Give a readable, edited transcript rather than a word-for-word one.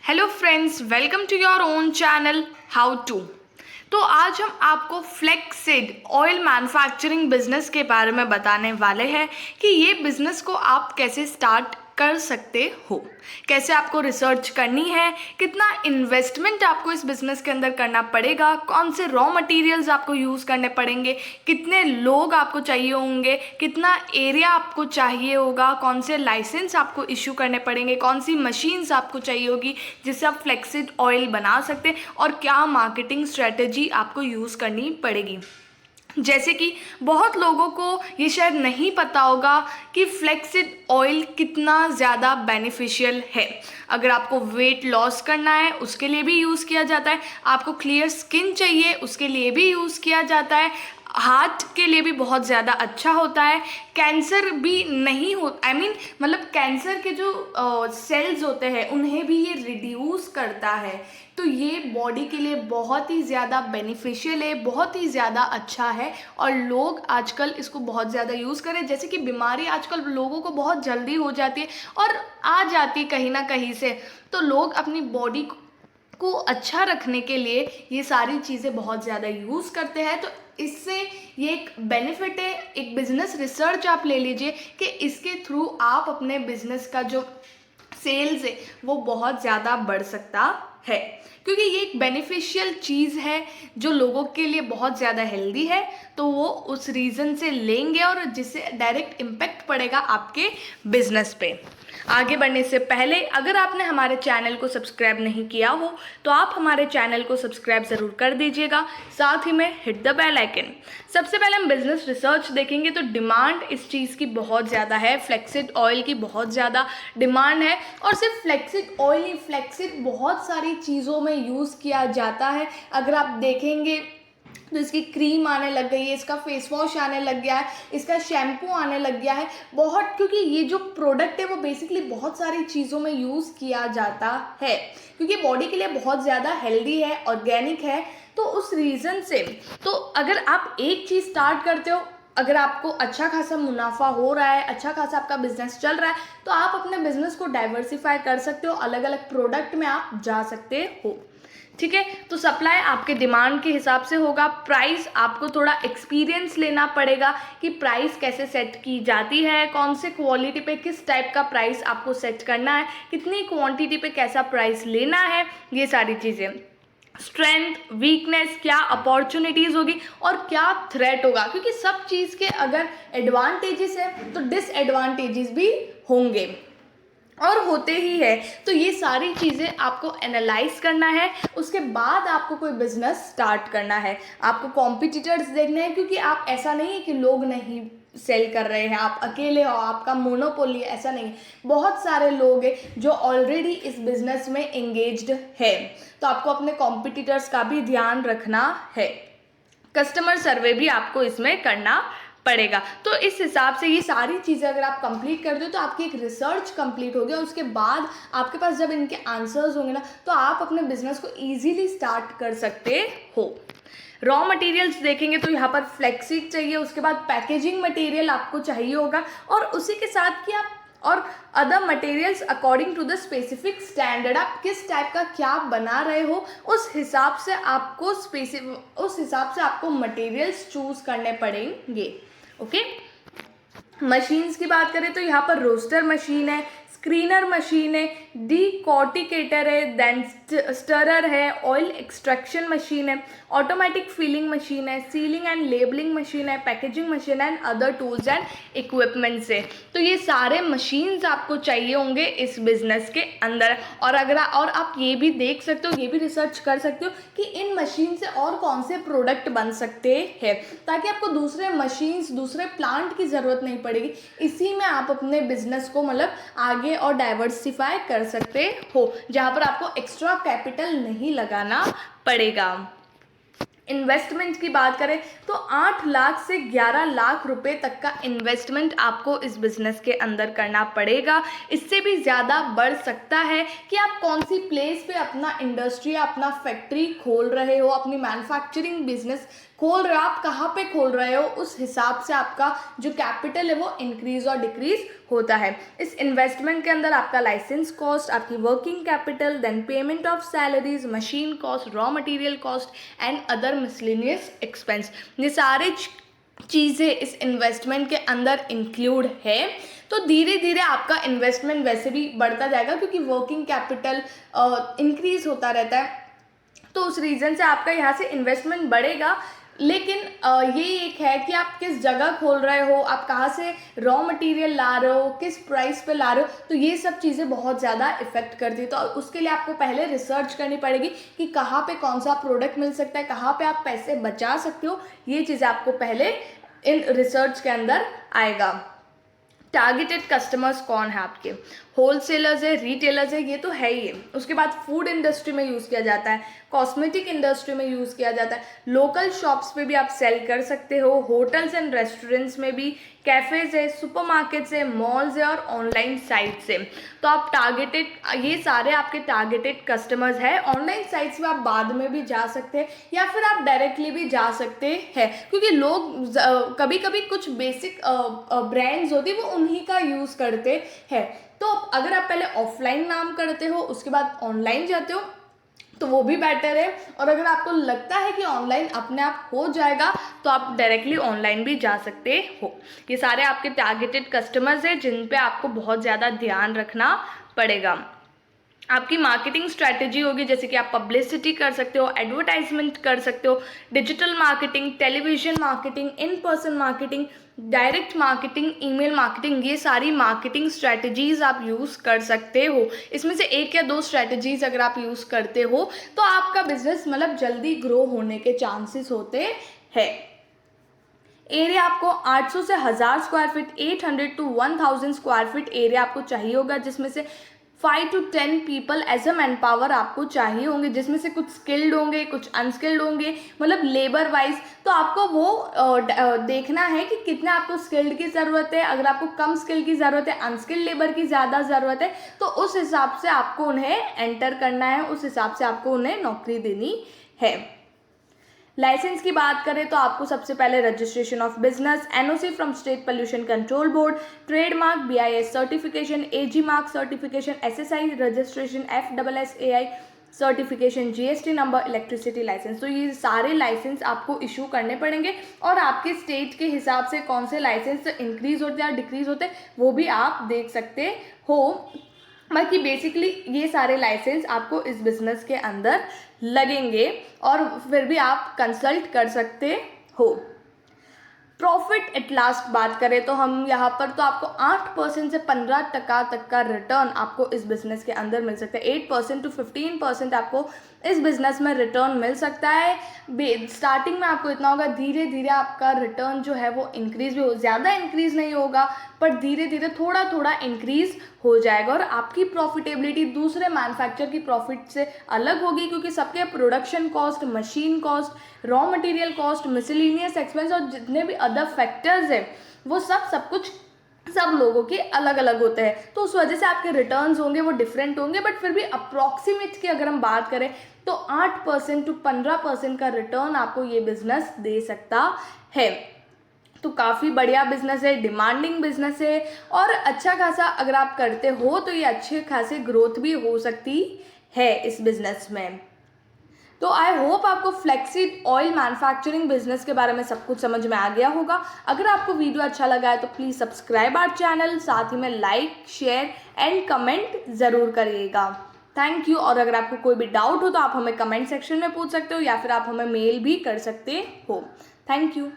Hello friends, welcome to your own channel how to. तो आज हम आपको फ्लेक्सिड ऑयल मैन्युफैक्चरिंग बिजनेस के बारे में बताने वाले हैं कि ये बिजनेस को आप कैसे स्टार्ट कर सकते हो, कैसे आपको रिसर्च करनी है, कितना इन्वेस्टमेंट आपको इस बिज़नेस के अंदर करना पड़ेगा, कौन से रॉ मटेरियल्स आपको यूज़ करने पड़ेंगे, कितने लोग आपको चाहिए होंगे, कितना एरिया आपको चाहिए होगा, कौन से लाइसेंस आपको इशू करने पड़ेंगे, कौन सी मशीन्स आपको चाहिए होगी जिससे आप फ्लेक्सिड ऑयल बना सकते हैं और क्या मार्केटिंग स्ट्रेटजी आपको यूज़ करनी पड़ेगी। जैसे कि बहुत लोगों को ये शायद नहीं पता होगा कि फ्लेक्सिड ऑयल कितना ज़्यादा बेनिफिशियल है। अगर आपको वेट लॉस करना है उसके लिए भी यूज़ किया जाता है, आपको क्लियर स्किन चाहिए उसके लिए भी यूज़ किया जाता है, हार्ट के लिए भी बहुत ज़्यादा अच्छा होता है, कैंसर भी नहीं हो मतलब कैंसर के जो सेल्स होते हैं उन्हें भी ये रिड्यूस करता है। तो ये बॉडी के लिए बहुत ही ज़्यादा बेनिफिशियल है, बहुत ही ज़्यादा अच्छा है और लोग आजकल इसको बहुत ज़्यादा यूज़ करें। जैसे कि बीमारी आजकल लोगों को बहुत जल्दी हो जाती है और आ जाती है कहीं ना कहीं से, तो लोग अपनी बॉडी को अच्छा रखने के लिए ये सारी चीज़ें बहुत ज़्यादा यूज़ करते हैं। तो इससे ये एक बेनिफिट है। एक बिजनेस रिसर्च आप ले लीजिए कि इसके थ्रू आप अपने बिजनेस का जो सेल्स है वो बहुत ज़्यादा बढ़ सकता है, क्योंकि ये एक बेनिफिशियल चीज़ है जो लोगों के लिए बहुत ज़्यादा हेल्दी है। तो वो उस रीज़न से लेंगे और जिससे डायरेक्ट इम्पैक्ट पड़ेगा आपके बिजनेस पे। आगे बढ़ने से पहले अगर आपने हमारे चैनल को सब्सक्राइब नहीं किया हो तो आप हमारे चैनल को सब्सक्राइब ज़रूर कर दीजिएगा, साथ ही में हिट द बेल आइकन। सबसे पहले हम बिजनेस रिसर्च देखेंगे तो डिमांड इस चीज़ की बहुत ज़्यादा है, फ्लेक्सिड ऑयल की बहुत ज़्यादा डिमांड है। और सिर्फ फ्लेक्सिड ऑयल ही, फ्लेक्सिड बहुत सारी चीज़ों में यूज़ किया जाता है। अगर आप देखेंगे तो इसकी क्रीम आने लग गई है, इसका फेस वॉश आने लग गया है, इसका शैम्पू आने लग गया है बहुत, क्योंकि ये जो प्रोडक्ट है वो बेसिकली बहुत सारी चीज़ों में यूज़ किया जाता है, क्योंकि बॉडी के लिए बहुत ज़्यादा हेल्दी है, ऑर्गेनिक है। तो उस रीज़न से तो अगर आप एक चीज़ स्टार्ट करते हो, अगर आपको अच्छा खासा मुनाफा हो रहा है, अच्छा खासा आपका बिजनेस चल रहा है, तो आप अपने बिजनेस को डाइवर्सिफाई कर सकते हो, अलग अलग प्रोडक्ट में आप जा सकते हो। ठीक है, तो सप्लाई आपके डिमांड के हिसाब से होगा। प्राइस आपको थोड़ा एक्सपीरियंस लेना पड़ेगा कि प्राइस कैसे सेट की जाती है, कौन से क्वालिटी पे किस टाइप का प्राइस आपको सेट करना है, कितनी क्वांटिटी पे कैसा प्राइस लेना है, ये सारी चीज़ें। स्ट्रेंथ, वीकनेस, क्या अपॉर्चुनिटीज़ होगी और क्या थ्रेट होगा, क्योंकि सब चीज़ के अगर एडवांटेजेस है तो डिसएडवांटेजेस भी होंगे और होते ही है। तो ये सारी चीज़ें आपको एनालाइज करना है, उसके बाद आपको कोई बिजनेस स्टार्ट करना है। आपको कॉम्पिटिटर्स देखने हैं, क्योंकि आप ऐसा नहीं है कि लोग नहीं सेल कर रहे हैं, आप अकेले हो, आपका मोनोपोली है, ऐसा नहीं है। बहुत सारे लोग हैं जो ऑलरेडी इस बिजनेस में एंगेज्ड है। तो आपको अपने कॉम्पिटिटर्स का भी ध्यान रखना है। कस्टमर सर्वे भी आपको इसमें करना पड़ेगा। तो इस हिसाब से ये सारी चीज़ें अगर आप कंप्लीट कर दो तो आपकी एक रिसर्च कंप्लीट होगी और उसके बाद आपके पास जब इनके आंसर्स होंगे ना तो आप अपने बिजनेस को इजीली स्टार्ट कर सकते हो। रॉ मटेरियल्स देखेंगे तो यहाँ पर फ्लेक्सिड चाहिए, उसके बाद पैकेजिंग मटेरियल आपको चाहिए होगा और उसी के साथ कि आप और other materials according to the specific standard, आप किस टाइप का क्या बना रहे हो उस हिसाब से आपको मटेरियल्स चूज करने पड़ेंगे। ओके, मशीन्स की बात करें तो यहाँ पर रोस्टर मशीन है, स्क्रीनर मशीन है, डीकॉर्टिकेटर है, देन स्टरर है, ऑयल एक्सट्रैक्शन मशीन है, ऑटोमेटिक फिलिंग मशीन है, सीलिंग एंड लेबलिंग मशीन है, packaging machine and other tools and equipments है। तो ये सारे मशीन्स आपको चाहिए होंगे इस बिजनेस के अंदर। और आप ये भी देख सकते हो, ये भी रिसर्च कर सकते हो कि इन मशीन से और कौन से प्रोडक्ट बन सकते हैं, ताकि आपको दूसरे मशीन्स, दूसरे प्लांट की ज़रूरत नहीं पड़ेगी। इसी में आप अपने बिजनेस को मतलब आगे और डाइवर्सिफाई कर सकते हो, जहां पर आपको एक्स्ट्रा कैपिटल नहीं लगाना पड़ेगा। इन्वेस्टमेंट की बात करें तो 8 लाख से 11 लाख रुपए तक का इन्वेस्टमेंट आपको इस बिज़नेस के अंदर करना पड़ेगा। इससे भी ज़्यादा बढ़ सकता है कि आप कौन सी प्लेस पे अपना इंडस्ट्री, अपना फैक्ट्री खोल रहे हो, अपनी मैन्युफैक्चरिंग बिजनेस खोल रहे हो, आप कहाँ पे खोल रहे हो, उस हिसाब से आपका जो कैपिटल है वो इंक्रीज और डिक्रीज होता है। इस इन्वेस्टमेंट के अंदर आपका लाइसेंस कॉस्ट, आपकी working capital, then payment of salaries, machine cost, raw material cost and other miscellaneous expense, ये सारे चीज़ें इस इन्वेस्टमेंट के अंदर इंक्लूड है। तो धीरे धीरे आपका इन्वेस्टमेंट वैसे भी बढ़ता जाएगा क्योंकि वर्किंग कैपिटल इंक्रीज होता रहता है, तो उस रीज़न से आपका यहाँ से इन्वेस्टमेंट बढ़ेगा। लेकिन ये एक है कि आप किस जगह खोल रहे हो, आप कहाँ से रॉ मटेरियल ला रहे हो, किस प्राइस पे ला रहे हो, तो ये सब चीज़ें बहुत ज़्यादा इफेक्ट करती है। तो उसके लिए आपको पहले रिसर्च करनी पड़ेगी कि कहाँ पे कौन सा प्रोडक्ट मिल सकता है, कहाँ पे आप पैसे बचा सकते हो, ये चीज़ें आपको पहले इन रिसर्च के अंदर आएगा। टारगेटेड कस्टमर्स कौन है आपके, होलसेलर्स है, रिटेलर्स है, ये तो है ही है। उसके बाद फूड इंडस्ट्री में यूज़ किया जाता है, कॉस्मेटिक इंडस्ट्री में यूज़ किया जाता है, लोकल शॉप्स पे भी आप सेल कर सकते हो, होटल्स एंड रेस्टोरेंट्स में भी, कैफ़ेज़ है, सुपरमार्केट्स है, मॉल्स है और ऑनलाइन साइट्स है। तो आप टारगेटेड, ये सारे आपके टारगेटेड कस्टमर्स है। ऑनलाइन साइट्स में आप बाद में भी जा सकते हैं या फिर आप डायरेक्टली भी जा सकते हैं, क्योंकि लोग कभी कभी कुछ बेसिक ब्रांड्स होती है वो उन्हीं का यूज़ करते हैं। तो अगर आप पहले ऑफलाइन नाम करते हो उसके बाद ऑनलाइन जाते हो तो वो भी बेटर है, और अगर आपको लगता है कि ऑनलाइन अपने आप हो जाएगा तो आप डायरेक्टली ऑनलाइन भी जा सकते हो। ये सारे आपके टारगेटेड कस्टमर्स हैं जिन पे आपको बहुत ज़्यादा ध्यान रखना पड़ेगा। आपकी मार्केटिंग स्ट्रैटेजी होगी, जैसे कि आप पब्लिसिटी कर सकते हो, एडवर्टाइजमेंट कर सकते हो, digital marketing, television marketing, in person marketing, direct marketing, email marketing, ये सारी मार्केटिंग स्ट्रैटेजीज आप यूज़ कर सकते हो। इसमें से एक या दो स्ट्रैटेजीज अगर आप यूज़ करते हो तो आपका बिजनेस मतलब जल्दी ग्रो होने के चांसेस होते हैं। एरिया आपको 800 से 1000 square feet, 800 to 1000 square feet area आपको चाहिए होगा, जिसमें से 5 to 10 people as a man power आपको चाहिए होंगे, जिसमें से कुछ स्किल्ड होंगे, कुछ अनस्किल्ड होंगे, मतलब लेबर वाइज। तो आपको वो देखना है कि कितना आपको स्किल्ड की ज़रूरत है, अगर आपको कम स्किल की ज़रूरत है, अनस्किल्ड लेबर की ज़्यादा ज़रूरत है, तो उस हिसाब से आपको उन्हें एंटर करना है, उस हिसाब से आपको उन्हें नौकरी देनी है। लाइसेंस की बात करें तो आपको सबसे पहले registration of business, NOC from state pollution control board, trademark, BIS certification, AG mark certification, SSI registration, FSSI certification, GST number, electricity licence, तो ये सारे लाइसेंस आपको इशू करने पड़ेंगे। और आपके स्टेट के हिसाब से कौन से लाइसेंस इंक्रीज होते हैं या डिक्रीज होते हैं वो भी आप देख सकते हो। बाकी बेसिकली ये सारे लाइसेंस आपको इस बिज़नेस के अंदर लगेंगे और फिर भी आप कंसल्ट कर सकते हो। प्रॉफिट एट लास्ट बात करें तो हम यहाँ पर तो आपको 8% से 15% तक का रिटर्न आपको इस बिज़नेस के अंदर मिल सकता है। 8% to 15% आपको इस बिज़नेस में रिटर्न मिल सकता है। स्टार्टिंग में आपको इतना होगा, धीरे धीरे आपका रिटर्न जो है वो इंक्रीज़ भी हो, ज़्यादा इंक्रीज़ नहीं होगा पर धीरे धीरे थोड़ा थोड़ा इंक्रीज़ हो जाएगा। और आपकी प्रॉफिटेबिलिटी दूसरे मैन्युफैक्चर की प्रॉफिट से अलग होगी, क्योंकि सबके production cost, machine cost, raw material cost, miscellaneous expense और जितने भी अदर फैक्टर्स हैं वो सब कुछ सब लोगों के अलग अलग होते हैं। तो उस वजह से आपके रिटर्न्स होंगे वो डिफरेंट होंगे, बट फिर भी अप्रॉक्सीमेट की अगर हम बात करें तो 8% to 15% का रिटर्न आपको ये बिजनेस दे सकता है। तो काफ़ी बढ़िया बिजनेस है, डिमांडिंग बिजनेस है और अच्छा खासा अगर आप करते हो तो ये अच्छे खासे ग्रोथ भी हो सकती है इस बिजनेस में। तो आई होप आपको फ्लेक्सीड ऑयल मैन्युफैक्चरिंग बिजनेस के बारे में सब कुछ समझ में आ गया होगा। अगर आपको वीडियो अच्छा लगा है तो प्लीज़ सब्सक्राइब आवर चैनल, साथ ही में लाइक, शेयर एंड कमेंट ज़रूर करिएगा। Thank you. और अगर आपको कोई भी डाउट हो तो आप हमें कमेंट सेक्शन में पूछ सकते हो या फिर आप हमें मेल भी कर सकते हो। Thank you.